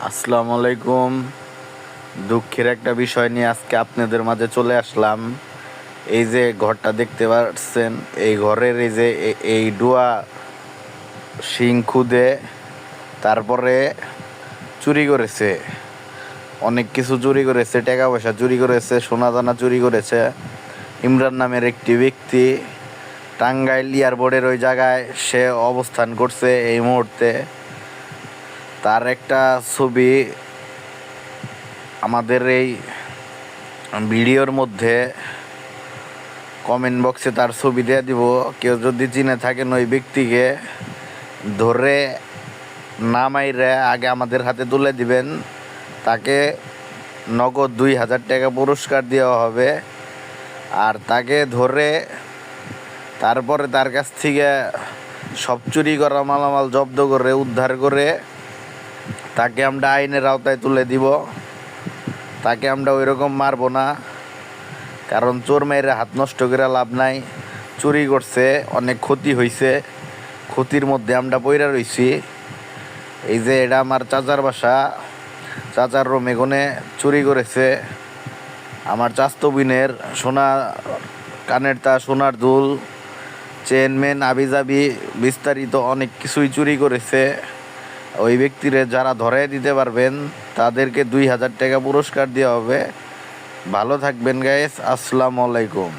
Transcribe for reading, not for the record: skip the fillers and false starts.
আসসালামু আলাইকুম। দুঃখের একটা বিষয় নিয়ে আজকে আপনাদের মাঝে চলে আসলাম। এই যে ঘরটা দেখতে পাচ্ছেন, এই ঘরের এই যে এই ডুয়া শিং খুদে তারপরে চুরি করেছে, অনেক কিছু চুরি করেছে, টাকা পয়সা চুরি করেছে, সোনা দানা চুরি করেছে। ইমরান নামের একটি ব্যক্তি টাঙ্গাইল এয়ারপোর্টের ওই জায়গায় সে অবস্থান করছে এই মুহূর্তে। তার একটা ছবি আমাদের এই ভিডিওর মধ্যে কমেন্ট বক্সে তার ছবি দিয়ে দিব। কেউ যদি চিনে থাকেন ওই ব্যক্তিকে ধরে না মাইরে আগে আমাদের হাতে তুলে দিবেন, তাকে নগদ 2000 টাকা পুরস্কার দেওয়া হবে। আর তাকে ধরে তারপরে তার কাছ থেকে সব চুরি করা মালামাল জব্দ করে উদ্ধার করে তাকে আমরা আইনের আওতায় তুলে দিব। তাকে আমরা ওই রকম মারবো না, কারণ চোর মেয়ের হাত নষ্ট করে লাভ নাই। চুরি করছে, অনেক ক্ষতি হয়েছে, ক্ষতির মধ্যে আমরা পইরা রইছি। এই যে এটা আমার চাচার বাসা, চাচার রুমে কোণে চুরি করেছে। আমার চাচতো বোনের সোনা কানের তা সোনার দুল, চেন মেন আবিজাবি বিস্তারিত অনেক কিছুই চুরি করেছে। ওই ব্যক্তিরে যারা ধরে দিতে পারবেন তাদেরকে 2000 টাকা পুরস্কার দেওয়া হবে। ভালো থাকবেন গাইস, আসসালামু আলাইকুম।